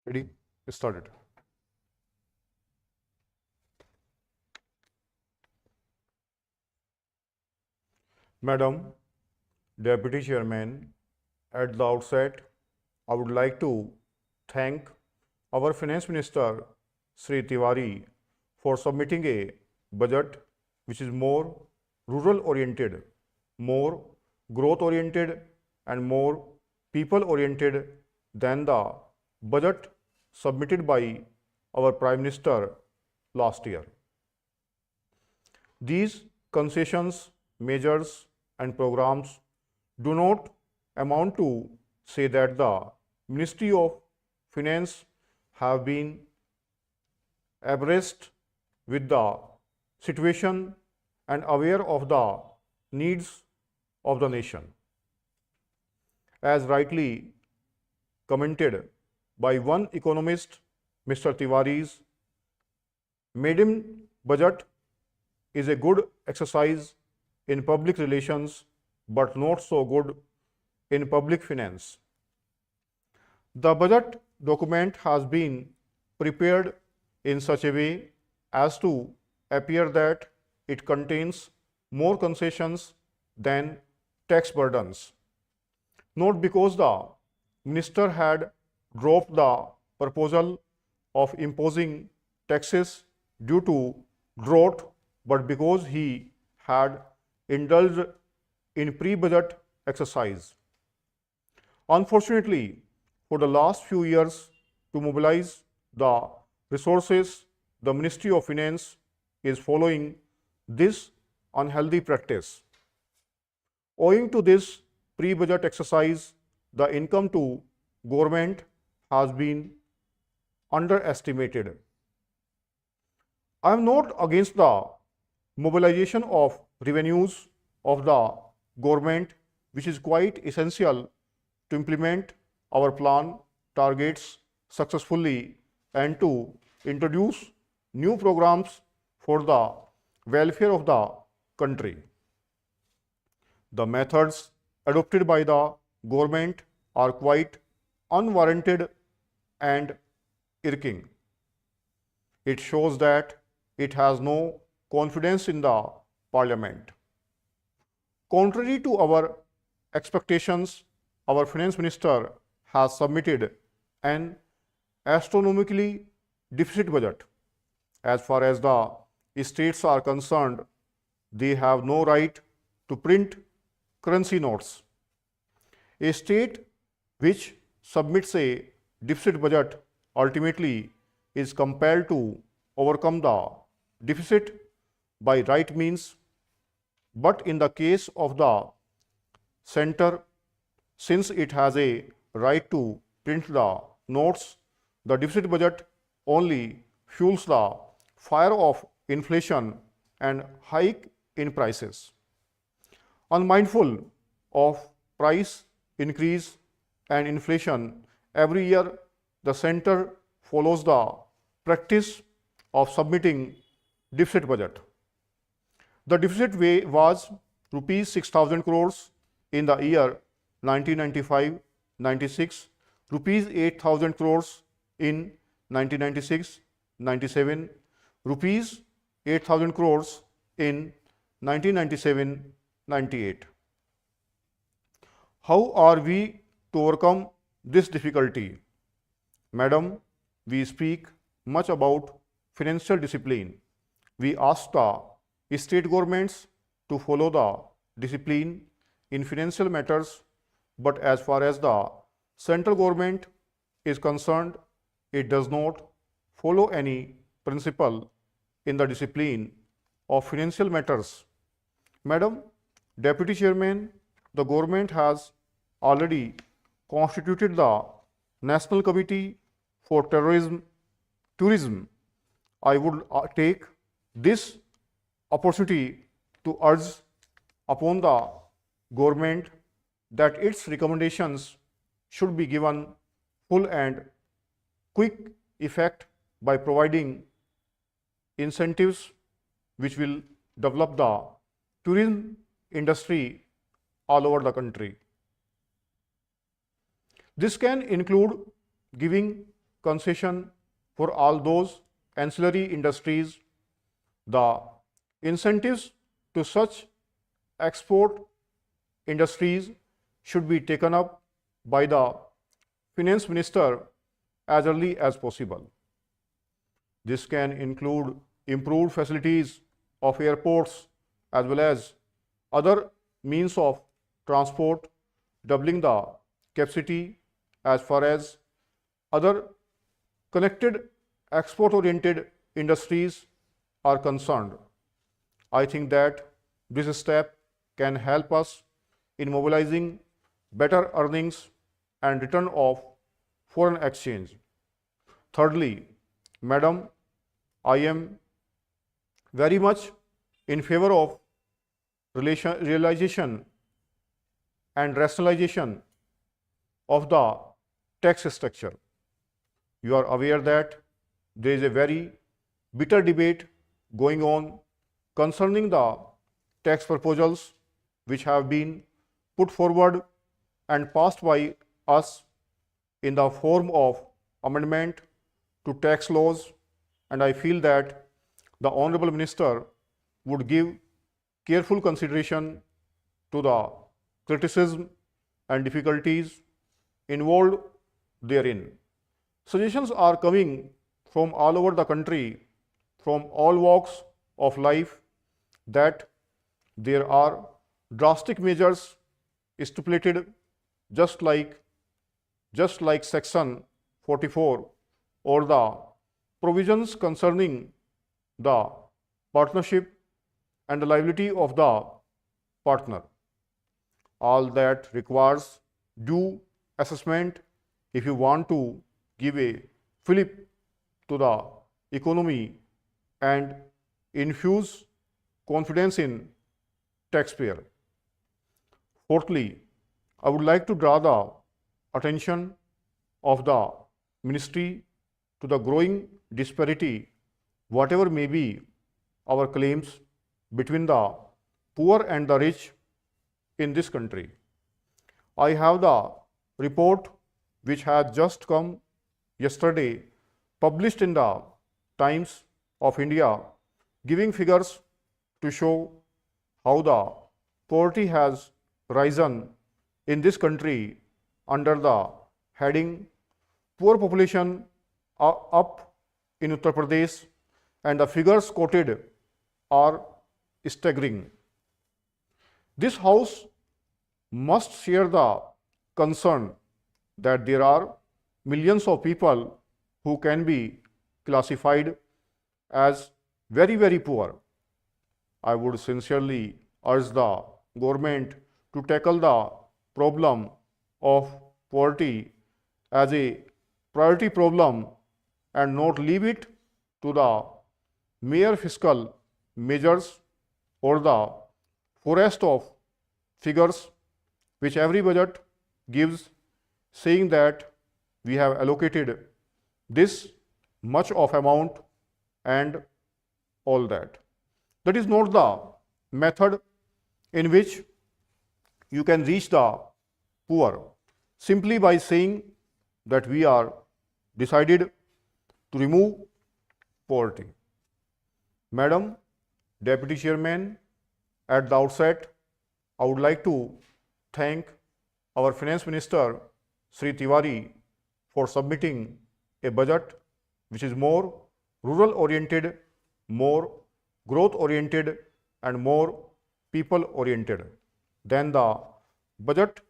Ready? Started. Madam Deputy Chairman, at the outset, I would like to thank our Finance Minister Sri Tiwari for submitting a budget which is more rural oriented, more growth oriented, and more people oriented than the budget submitted by our Prime Minister last year. These concessions, measures, and programs do not amount to say that the Ministry of Finance have been abreast with the situation and aware of the needs of the nation. As rightly commented by one economist, Mr. Tiwari's maiden budget is a good exercise in public relations but not so good in public finance. The budget document has been prepared in such a way as to appear that it contains more concessions than tax burdens. Not because the minister had dropped the proposal of imposing taxes due to drought, but because he had indulged in pre-budget exercise. Unfortunately, for the last few years, to mobilize the resources, the Ministry of Finance is following this unhealthy practice. Owing to this pre-budget exercise, the income to government has been underestimated. I am not against the mobilization of revenues of the government, which is quite essential to implement our plan targets successfully and to introduce new programs for the welfare of the country. The methods adopted by the government are quite unwarranted and irking. It shows that it has no confidence in the parliament. Contrary to our expectations, our finance minister has submitted an astronomically deficit budget. As far as the states are concerned, they have no right to print currency notes. A state which submits a deficit budget ultimately is compelled to overcome the deficit by right means, but in the case of the center, since it has a right to print the notes, the deficit budget only fuels the fire of inflation and hike in prices. Unmindful of price increase and inflation, every year the center follows the practice of submitting deficit budget. The deficit was rupees 6,000 crores in the year 1995-96, rupees 8,000 crores in 1996-97, rupees 8,000 crores in 1997-98. How are we to overcome this difficulty? Madam, we speak much about financial discipline. We ask the state governments to follow the discipline in financial matters, but as far as the central government is concerned, it does not follow any principle in the discipline of financial matters. Madam Deputy Chairman, the government has already constituted the National Committee for Tourism. I would take this opportunity to urge upon the government that its recommendations should be given full and quick effect by providing incentives which will develop the tourism industry all over the country. This can include giving concession for all those ancillary industries. The incentives to such export industries should be taken up by the finance minister as early as possible. This can include improved facilities of airports as well as other means of transport, doubling the capacity as far as other connected export-oriented industries are concerned. I think that this step can help us in mobilizing better earnings and return of foreign exchange. Thirdly, Madam, I am very much in favor of realization and rationalization of the tax structure. You are aware that there is a very bitter debate going on concerning the tax proposals which have been put forward and passed by us in the form of amendment to tax laws, and I feel that the Honorable Minister would give careful consideration to the criticism and difficulties involved therein. Suggestions are coming from all over the country, from all walks of life, that there are drastic measures stipulated just like Section 44 or the provisions concerning the partnership and the liability of the partner. All that requires due assessment if you want to give a fillip to the economy and infuse confidence in taxpayer. Fourthly, I would like to draw the attention of the ministry to the growing disparity, whatever may be our claims, between the poor and the rich in this country. I have the report which has just come yesterday, published in the Times of India, giving figures to show how the poverty has risen in this country under the heading poor population up in Uttar Pradesh, and the figures quoted are staggering. This House must share the concern that there are millions of people who can be classified as very, very poor. I would sincerely urge the government to tackle the problem of poverty as a priority problem and not leave it to the mere fiscal measures or the forest of figures which every budget gives, saying that we have allocated this much of amount and all that. That is not the method in which you can reach the poor, simply by saying that we are decided to remove poverty. Madam Deputy Chairman, at the outset, I would like to thank our Finance Minister, Sri Tiwari, for submitting a budget which is more rural-oriented, more growth-oriented, and more people-oriented than the budget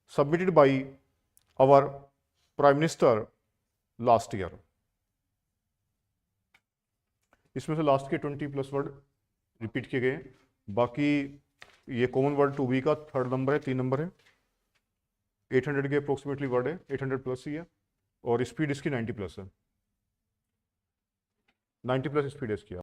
submitted by our Prime Minister last year. इसमें से last के 20+ word repeat किए गए, बाकी ये common word to be का 3rd number है, 3 number है, 800 के अप्रोक्सीमेटली वर्ड है, 800+ ही है, और स्पीड इसकी 90+ है, 90+ स्पीड है इसकी।